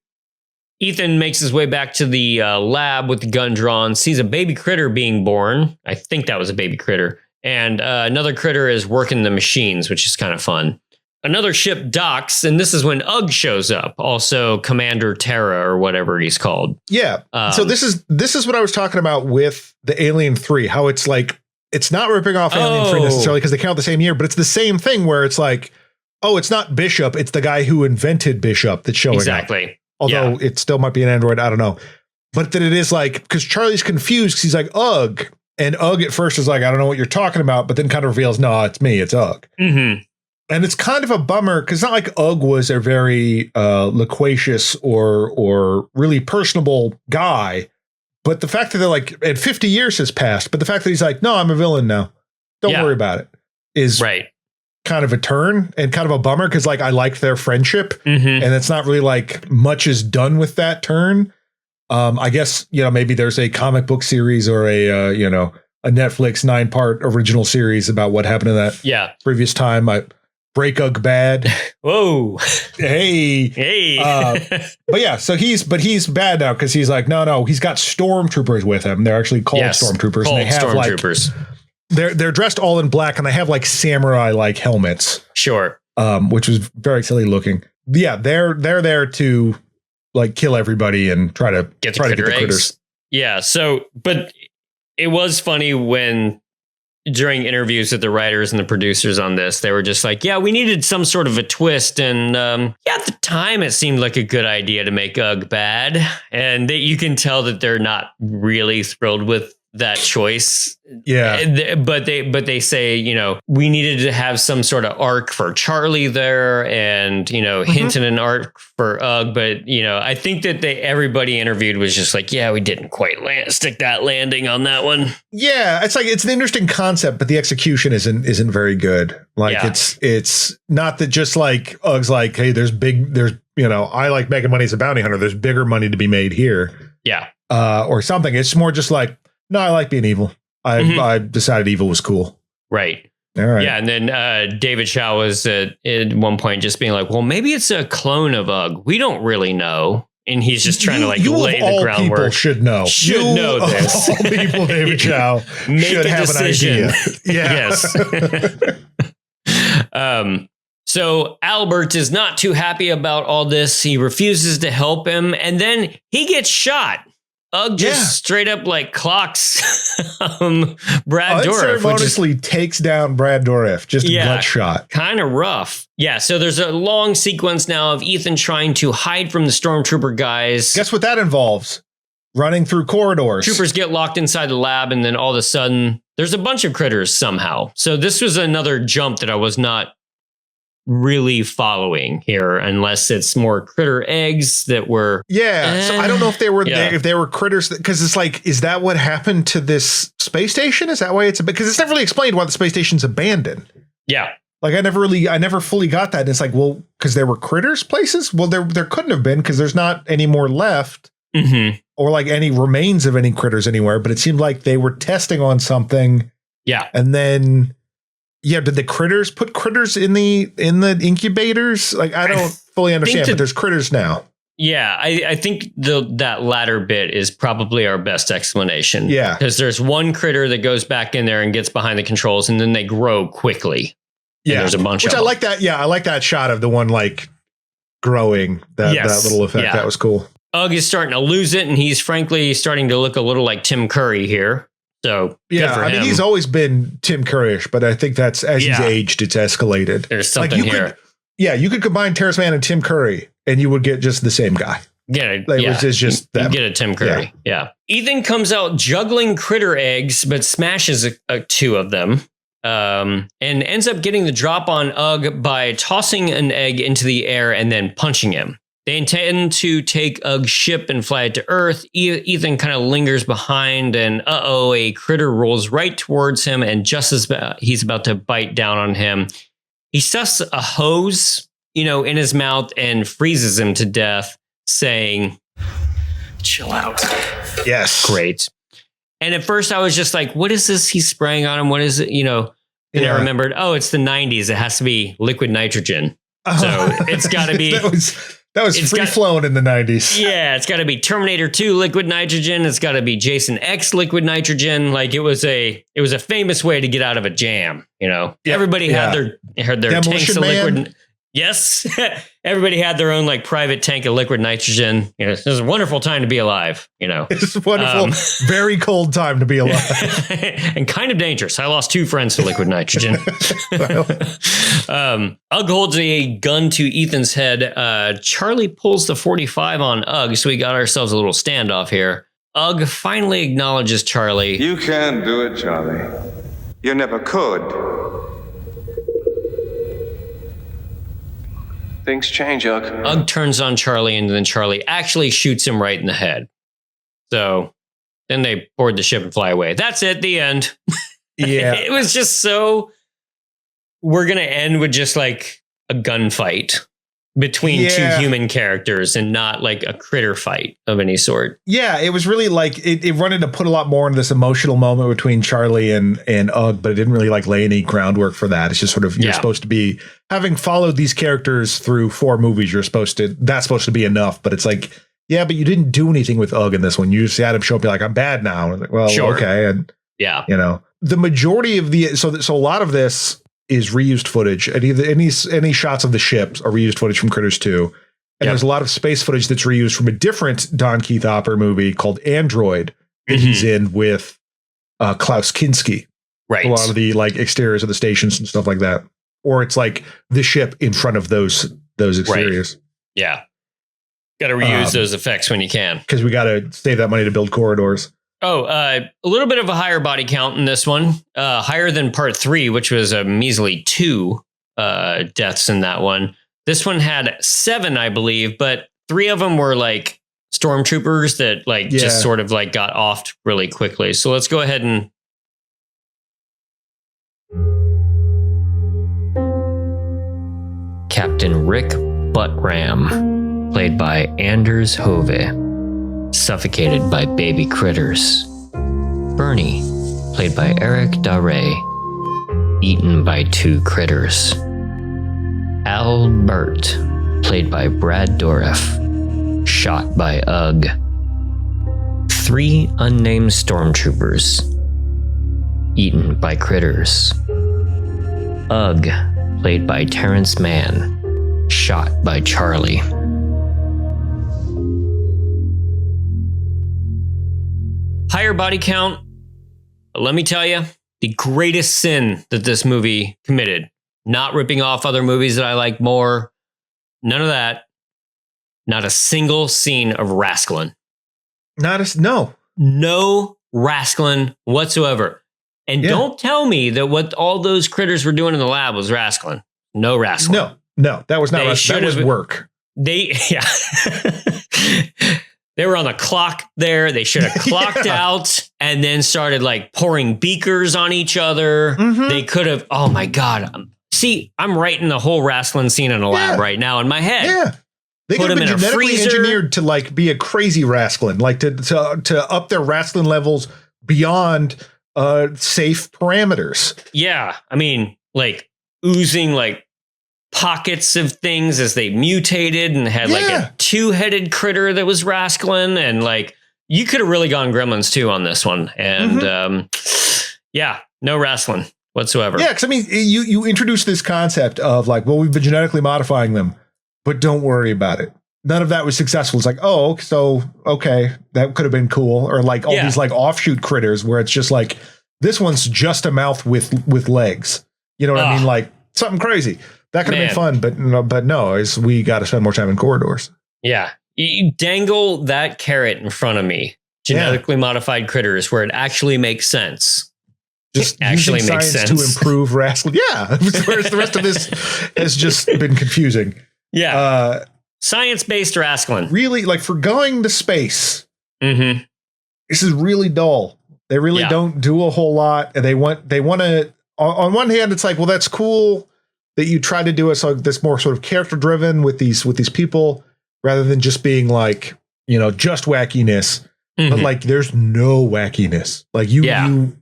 Ethan makes his way back to the lab with the gun drawn, sees a baby critter being born. I think that was a baby critter. And another critter is working the machines, which is kind of fun. Another ship docks, and this is when Ugg shows up, also Commander Terra or whatever he's called. Yeah. So this is what I was talking about with the Alien 3, how it's like, it's not ripping off Alien 3 necessarily because they count the same year, but it's the same thing where it's like, oh, it's not Bishop, it's the guy who invented Bishop that's showing up. Exactly. Although it still might be an android, I don't know. But that it is like, because Charlie's confused because he's like, Ugg. And Ugg at first is like, I don't know what you're talking about, but then kind of reveals, no, it's me, it's Ugg. Mm-hmm. And it's kind of a bummer because it's not like Ugg was a very loquacious or really personable guy. But the fact that they're like, and 50 years has passed, but the fact that he's like, no, I'm a villain now. Don't worry about it is kind of a turn and kind of a bummer because like I liked their friendship and it's not really like much is done with that turn. I guess, maybe there's a comic book series or a Netflix 9-part original series about what happened in that previous time. Break Ugg bad. Whoa. Hey. But yeah, so he's bad now because he's like, no, he's got stormtroopers with him. They're actually called stormtroopers. Called and they have stormtroopers. They're dressed all in black and they have like samurai like helmets. Sure. Which was very silly looking. Yeah, they're there to like kill everybody and try to get the critters. Yeah. So, but it was funny when during interviews with the writers and the producers on this, they were just like, yeah, we needed some sort of a twist. And at the time, it seemed like a good idea to make Ugg bad. And you can tell that they're not really thrilled with that choice. Yeah. But they say, we needed to have some sort of arc for Charlie there and, hint at an arc for Ugg. But, I think that everybody interviewed was just like, yeah, we didn't quite stick that landing on that one. Yeah. It's like, it's an interesting concept, but the execution isn't very good. Like it's not that just like Ugg's like, hey, I like making money as a bounty hunter. There's bigger money to be made here. Yeah. Or something. It's more just like, no, I like being evil. I decided evil was cool. Right. All right. Yeah. And then David Chow was at one point just being like, well, maybe it's a clone of Ugg. We don't really know. And he's just trying to lay the groundwork. People should know. Should know this. All people, David Chow, should have decision. An idea. Yes. So Albert is not too happy about all this. He refuses to help him. And then he gets shot. Ugg just straight up like clocks Brad Dourif. Ceremoniously takes down Brad Dourif, just gut shot. Kind of rough. Yeah, so there's a long sequence now of Ethan trying to hide from the stormtrooper guys. Guess what that involves? Running through corridors. Troopers get locked inside the lab, and then all of a sudden, there's a bunch of critters somehow. So this was another jump that I was not really following here, unless it's more critter eggs that were so I don't know if they were critters, because it's like, is that what happened to this space station? Is that why because it's never really explained why the space station's abandoned. Like I never fully got that. And it's like, well, because there were critters places. Well, there couldn't have been because there's not any more left or like any remains of any critters anywhere, but it seemed like they were testing on something. And then did the critters put critters in the incubators? Like, I don't fully understand, but there's critters now. Yeah, I think that latter bit is probably our best explanation. Yeah. Because there's one critter that goes back in there and gets behind the controls, and then they grow quickly. Yeah, there's a bunch which of I like that. Yeah, I like that shot of the one like growing. That little effect. Yeah. That was cool. Ugg is starting to lose it, and he's frankly starting to look a little like Tim Curry here. So good for him. I mean, he's always been Tim Curry-ish, but I think that's as he's aged, it's escalated. There's something here. You could combine Terrace Mann and Tim Curry, and you would get just the same guy. It's just you get a Tim Curry. Yeah. Ethan comes out juggling critter eggs, but smashes two of them. And ends up getting the drop on Ugg by tossing an egg into the air and then punching him. They intend to take Ugg's ship and fly it to Earth. Ethan kind of lingers behind, and a critter rolls right towards him, and just as he's about to bite down on him, he stuffs a hose, in his mouth and freezes him to death, saying, "Chill out." Yes. Great. And at first I was just like, what is this he's spraying on him? What is it? And I remembered, it's the 90s. It has to be liquid nitrogen. So it's got to be... That was free flowing in the 90s. Yeah, it's got to be Terminator 2 liquid nitrogen. It's got to be Jason X liquid nitrogen. Like it was a famous way to get out of a jam. Everybody had their tanks of liquid. Yes, everybody had their own like private tank of liquid nitrogen. It was a wonderful time to be alive. It's a wonderful, very cold time to be alive, and kind of dangerous. I lost 2 friends to liquid nitrogen. Ugg holds a gun to Ethan's head. Charlie pulls the 45 on Ugg, so we got ourselves a little standoff here. Ugg finally acknowledges Charlie. You can't do it, Charlie. You never could. Things change, Ugg. Ugg turns on Charlie, and then Charlie actually shoots him right in the head. So then they board the ship and fly away. That's it. The end. Yeah. It was just so... We're going to end with just like a gunfight between 2 human characters and not like a critter fight of any sort. Yeah, it was really like it wanted to put a lot more into this emotional moment between Charlie and Ugg, but it didn't really like lay any groundwork for that. It's just sort of, you're supposed to be, having followed these characters through 4 movies, that's supposed to be enough. But it's like, yeah, but you didn't do anything with Ugg in this one. You just had him show up, be like, I'm bad now. And like, well, sure. Okay. And the majority of so a lot of this is reused footage, and any shots of the ships are reused footage from Critters 2. And there's a lot of space footage that's reused from a different Don Keith Opper movie called Android that he's in with Klaus Kinski. Right. A lot of the like exteriors of the stations and stuff like that. Or it's like the ship in front of those exteriors. Right. Yeah. Got to reuse those effects when you can. Because we got to save that money to build corridors. A little bit of a higher body count in this one, higher than part 3, which was a measly 2 deaths in that one. This one had 7, I believe, but 3 of them were like stormtroopers that just sort of like got offed really quickly. So let's go ahead and. Captain Rick Buttram, played by Anders Hove. Suffocated by baby critters. Bernie, played by Eric Daré, eaten by 2 critters. Albert, played by Brad Dourif, shot by Ugg. 3 unnamed stormtroopers, eaten by critters. Ugg, played by Terrence Mann, shot by Charlie. Higher body count, let me tell you, the greatest sin that this movie committed. Not ripping off other movies that I like more. None of that. Not a single scene of wrestling. No wrestling whatsoever. And don't tell me that what all those critters were doing in the lab was wrestling. No wrestling. No, that was not wrestling. That was work. They were on the clock there. They should have clocked out and then started like pouring beakers on each other. Mm-hmm. They could have. Oh my God. See, I'm writing the whole wrestling scene in a lab right now in my head. Yeah. They could have been genetically engineered to like be a crazy wrestling, like to up their wrestling levels beyond safe parameters. Yeah. I mean, like oozing like pockets of things as they mutated and had like a 2-headed critter that was wrestling, and like you could have really gone Gremlins 2 on this one. And no wrestling whatsoever. Yeah, because I mean, you introduce this concept of like, well, we've been genetically modifying them, but don't worry about it. None of that was successful. It's like, oh, so okay, that could have been cool, or like all these like offshoot critters where it's just like this one's just a mouth with legs. You know what I mean? Like something crazy that could have been fun, but no, is we got to spend more time in corridors. Yeah, you dangle that carrot in front of me. Genetically modified critters where it actually makes sense. Just actually makes sense to improve rascal. Yeah, whereas the rest of this has just been confusing. Yeah. Science-based wrestling. Really, like for going to space, this is really dull. They really don't do a whole lot. And they want to, on one hand, it's like, well, that's cool that you try to do it so this more sort of character driven with these people rather than just being like, you know, just wackiness. But like there's no wackiness. Like you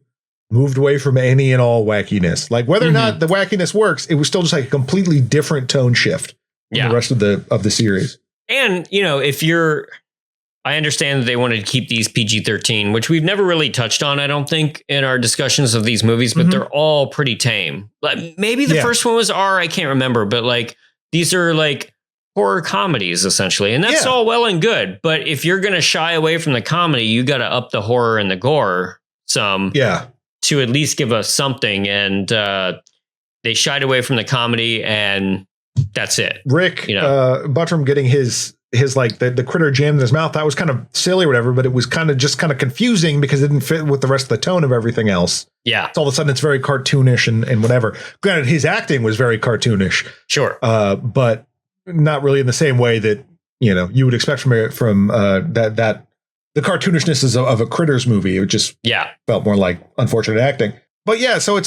moved away from any and all wackiness. Like whether or not the wackiness works, it was still just like a completely different tone shift. The rest of the series. And, you know, I understand that they wanted to keep these PG-13, which we've never really touched on, I don't think, in our discussions of these movies, but they're all pretty tame. Like maybe the first one was R, I can't remember, but like these are like horror comedies essentially. And that's all well and good. But if you're going to shy away from the comedy, you got to up the horror and the gore some to at least give us something. And they shied away from the comedy and that's it. Rick, Buttram getting his like the critter jammed in his mouth. That was kind of silly or whatever, but it was kind of confusing because it didn't fit with the rest of the tone of everything else. Yeah. So all of a sudden it's very cartoonish and whatever. Granted, his acting was very cartoonish. Sure. But not really in the same way that, you know, you would expect from that the cartoonishness of a Critters movie. It just felt more like unfortunate acting. But yeah, so it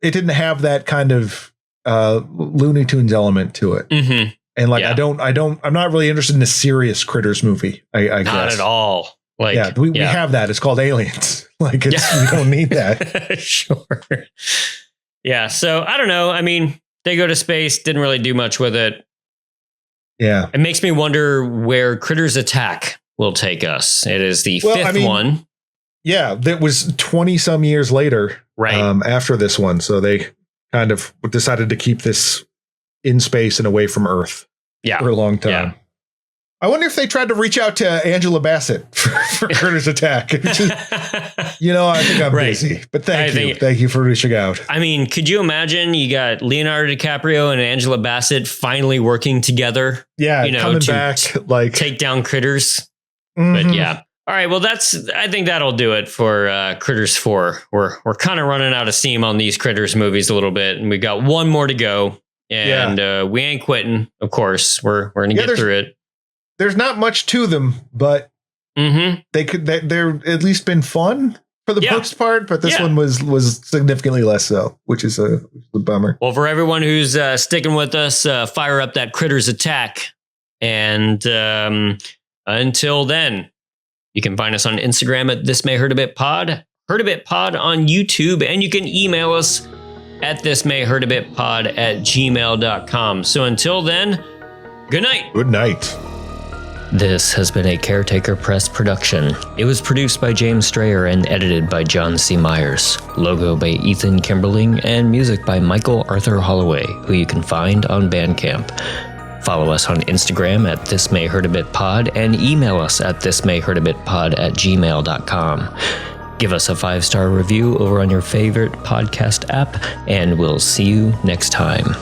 didn't have that kind of Looney Tunes element to it. And like I'm not really interested in a serious Critters movie. I guess not at all. Like we have that. It's called Aliens. Like we don't need that. Sure. Yeah. So I don't know. I mean, they go to space. Didn't really do much with it. Yeah. It makes me wonder where Critters Attack will take us. It is the fifth one. Yeah, that was 20 some years later. Right. After this one, so they kind of decided to keep this in space and away from Earth for a long time. Yeah. I wonder if they tried to reach out to Angela Bassett for Critters Attack. You know, I think I'm busy, but thank you for reaching out. I mean, could you imagine you got Leonardo DiCaprio and Angela Bassett finally working together? Yeah, you know, coming back, like take down Critters. But yeah. All right, well, I think that'll do it for Critters 4. We're kind of running out of steam on these Critters movies a little bit, and we got one more to go, and we ain't quitting. Of course, we're gonna get through it. There's not much to them, but they're at least been fun for the most part. But this one was significantly less so, which is a bummer. Well, for everyone who's sticking with us, fire up that Critters Attack, and until then. You can find us on Instagram at This May Hurt a Bit Pod, Hurt a Bit Pod on YouTube, and you can email us at thismayhurtabitpod@gmail.com. So until then, good night. Good night. This has been a Caretaker Press production. It was produced by James Strayer and edited by John C. Myers. Logo by Ethan Kimberling and music by Michael Arthur Holloway, who you can find on Bandcamp. Follow us on Instagram at thismayhurtabitpod and email us at thismayhurtabitpod@gmail.com. Give us a 5-star review over on your favorite podcast app, and we'll see you next time.